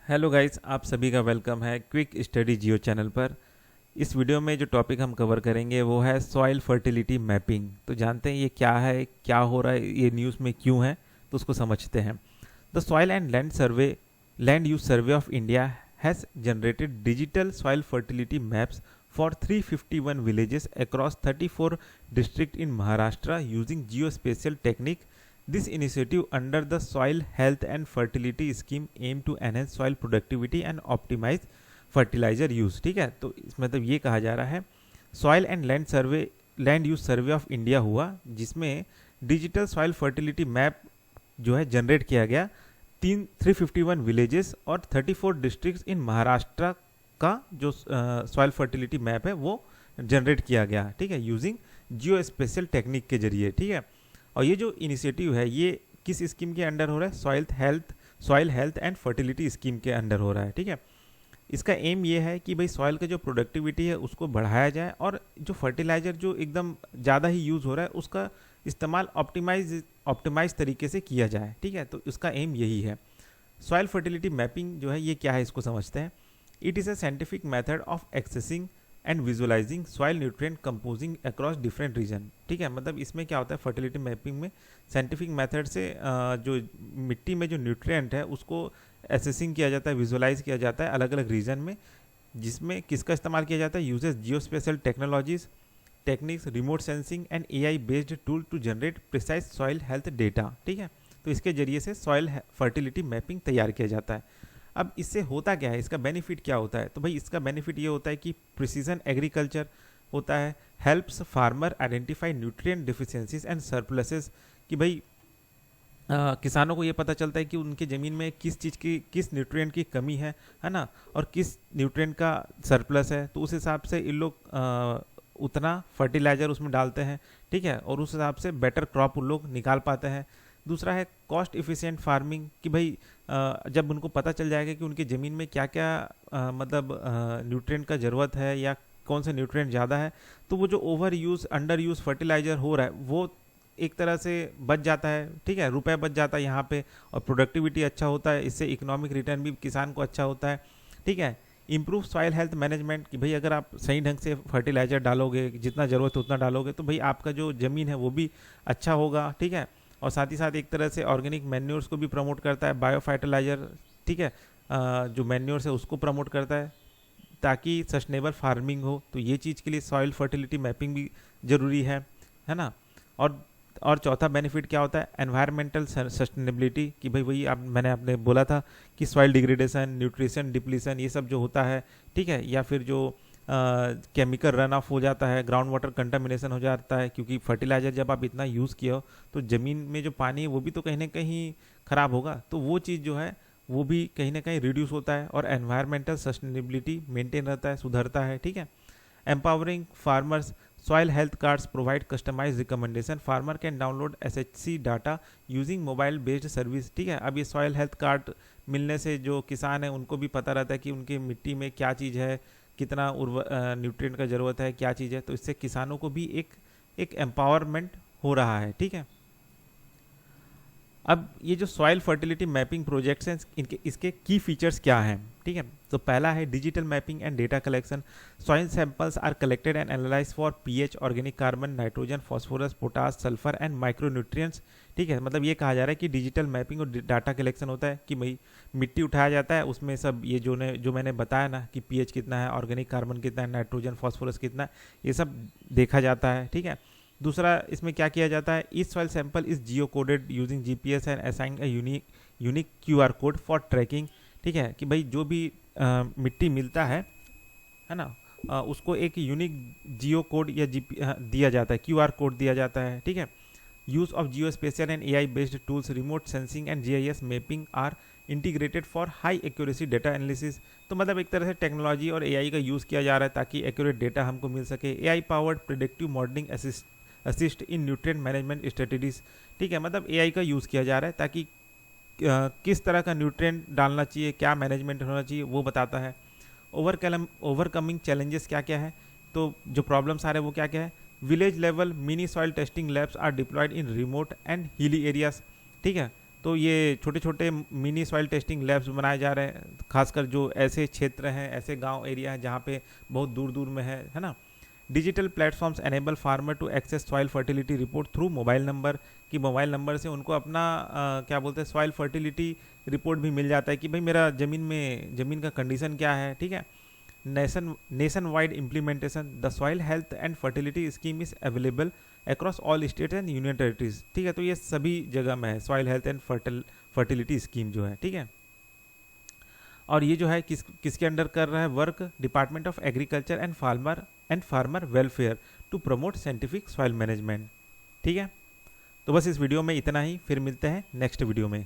Hello guys, आप सभी का वेलकम है क्विक स्टडी जियो चैनल पर। इस वीडियो में जो टॉपिक हम कवर करेंगे वो है सॉइल फर्टिलिटी मैपिंग। तो जानते हैं ये क्या है, क्या हो रहा है, ये न्यूज़ में क्यों है, तो उसको समझते हैं। The soil and land use survey of India has generated digital soil fertility maps for 351 villages across 34 districts in Maharashtra using geospatial technique. This initiative under the Soil Health and Fertility Scheme aim to enhance soil productivity and optimize fertilizer use। ठीक है, तो इस मतलब ये कहा जा रहा है soil and land use survey of India हुआ, जिसमें डिजिटल सॉइल फर्टिलिटी मैप जो है जनरेट किया गया 351 विलेजेस और 34 डिस्ट्रिक्ट्स इन महाराष्ट्र का जो सॉइल फर्टिलिटी मैप है वो जनरेट किया गया। ठीक है, यूजिंग जियो स्पेशल टेक्निक के जरिए। ठीक है, और ये जो इनिशिएटिव है ये किस स्कीम के अंडर हो रहा है? Soil health and fertility scheme के अंडर हो रहा है। ठीक है, इसका एम ये है कि भाई सॉइल का जो प्रोडक्टिविटी है उसको बढ़ाया जाए और जो फर्टिलाइजर जो एकदम ज़्यादा ही यूज़ हो रहा है उसका इस्तेमाल ऑप्टिमाइज तरीके से किया जाए। ठीक है, तो इसका एम यही है। सॉइल फर्टिलिटी मैपिंग जो है ये क्या है, इसको समझते हैं। It is a scientific method of accessing and visualizing soil nutrient composing across different region। ठीक है, मतलब इसमें क्या होता है फर्टिलिटी मैपिंग में साइंटिफिक मेथड से जो मिट्टी में जो न्यूट्रिएंट है उसको एसेसिंग किया जाता है, विजुअलाइज किया जाता है अलग अलग रीजन में, जिसमें किसका इस्तेमाल किया जाता है? Uses geospatial technologies, techniques, remote sensing and AI based tool to generate precise soil health data. ठीक है, तो इसके जरिए से सॉइल फर्टिलिटी मैपिंग तैयार किया जाता है। अब इससे होता क्या है, इसका बेनिफिट क्या होता है? तो भाई इसका बेनिफिट ये होता है कि प्रिसीजन एग्रीकल्चर होता है, helps farmer identify nutrient deficiencies and surpluses. कि भाई किसानों को ये पता चलता है कि उनके ज़मीन में किस चीज़ की, किस न्यूट्रिएंट की कमी है ना, और किस न्यूट्रिएंट का सरप्लस है, तो उस हिसाब से इन लोग उतना फर्टिलाइज़र उसमें डालते हैं। ठीक है, और उस हिसाब से बेटर क्रॉप उन लोग निकाल पाते हैं। दूसरा है कॉस्ट इफ़िशिएंट फार्मिंग। कि भाई जब उनको पता चल जाएगा कि उनकी ज़मीन में क्या क्या मतलब न्यूट्रिएंट का ज़रूरत है या कौन सा न्यूट्रिएंट ज़्यादा है, तो वो जो over use under use fertiliser हो रहा है वो एक तरह से बच जाता है। ठीक है, रुपए बच जाता है यहाँ पे, और प्रोडक्टिविटी अच्छा होता है, इससे इकोनॉमिक रिटर्न भी किसान को अच्छा होता है। ठीक है, इम्प्रूव सॉइल हेल्थ मैनेजमेंट। कि भाई अगर आप सही ढंग से फर्टिलाइज़र डालोगे, जितना ज़रूरत है उतना डालोगे, तो भाई आपका जो ज़मीन है वो भी अच्छा होगा। ठीक है, और साथ ही साथ एक तरह से ऑर्गेनिक मैन्योर्स को भी प्रमोट करता है, बायो फर्टिलाइजर। ठीक है, जो मैन्योर्स है उसको प्रमोट करता है ताकि सस्टेनेबल फार्मिंग हो। तो ये चीज़ के लिए सॉइल फर्टिलिटी मैपिंग भी ज़रूरी है ना। और चौथा बेनिफिट क्या होता है? Environmental sustainability. कि भाई वही मैंने आपने बोला था कि सॉइल डिग्रेडेशन, न्यूट्रिशन डिप्लीशन, ये सब जो होता है, ठीक है, या फिर जो केमिकल रन ऑफ हो जाता है, ग्राउंड वाटर कंटामिनेशन हो जाता है, क्योंकि फर्टिलाइजर जब आप इतना यूज़ किया हो तो ज़मीन में जो पानी है वो भी तो कहीं ना कहीं ख़राब होगा, तो वो चीज़ जो है वो भी कहीं ना कहीं रिड्यूस होता है और एनवायरमेंटल सस्टेनेबिलिटी मेंटेन रहता है, सुधरता है। ठीक है, empowering farmers, soil health cards provide customise recommendation, farmer can download SHC data using mobile based service. ठीक है, अब ये सॉइल हेल्थ कार्ड मिलने से जो किसान है उनको भी पता रहता है कि उनकी मिट्टी में क्या चीज़ है, कितना न्यूट्रिएंट का ज़रूरत है, क्या चीज़ है, तो इससे किसानों को भी एक एम्पावरमेंट हो रहा है। ठीक है, अब ये जो सॉइल फर्टिलिटी मैपिंग प्रोजेक्ट्स हैं इसके की फीचर्स क्या हैं? ठीक है, तो पहला है digital mapping and data collection. Soil samples are collected and analyse for pH, organic carbon, nitrogen, phosphorus, potash, sulphur and micronutrients. ठीक है, मतलब ये कहा जा रहा है कि डिजिटल मैपिंग और डाटा कलेक्शन होता है कि भाई मिट्टी उठाया जाता है, उसमें सब ये जो मैंने बताया ना कि पीएच कितना है, ऑर्गेनिक कार्बन कितना है, नाइट्रोजन फॉस्फोरस कितना है, ये सब देखा जाता है। ठीक है, दूसरा इसमें क्या किया जाता है? Each soil sample is geo coded using GPS and assign a unique QR code for tracking. ठीक है, कि भाई जो भी मिट्टी मिलता है ना, उसको एक यूनिक जियो कोड या दिया जाता है, QR कोड दिया जाता है। ठीक है, use of geospatial and AI based tools, remote sensing and GIS mapping are integrated for high accuracy data analysis. तो मतलब एक तरह से टेक्नोलॉजी और AI का यूज़ किया जा रहा है ताकि एक्यूरेट डेटा हमको मिल सके। AI powered predictive modelling assist in nutrient management strategies. ठीक है, मतलब AI का यूज़ किया जा रहा है ताकि किस तरह का न्यूट्रिएंट डालना चाहिए, क्या मैनेजमेंट होना चाहिए, वो बताता है। ओवरकमिंग चैलेंजेस क्या क्या है? तो जो प्रॉब्लम्स आ रहे हैं वो क्या क्या है? Village level mini soil testing labs are deployed in remote and hilly areas. ठीक है, तो ये छोटे छोटे मिनी सॉइल टेस्टिंग लैब्स बनाए जा रहे हैं, खासकर जो ऐसे क्षेत्र हैं, ऐसे गांव एरिया है जहाँ पे बहुत दूर दूर में है ना। Digital platforms enable farmer to access soil fertility report through mobile number, कि मोबाइल नंबर से उनको अपना क्या बोलते हैं सॉइल फर्टिलिटी रिपोर्ट भी मिल जाता है कि भाई मेरा ज़मीन का कंडीशन क्या है, ठीक है। Nation wide implementation, the soil health and fertility scheme is available across all state and union territories, ठीक है। तो ये सभी जगह में है soil health and fertility scheme जो है, ठीक है। और ये जो है किसके अंडर कर रहा है work, department of agriculture and farmer welfare to promote scientific soil management, ठीक है। तो बस इस वीडियो में इतना ही, फिर मिलते हैं नेक्स्ट वीडियो में।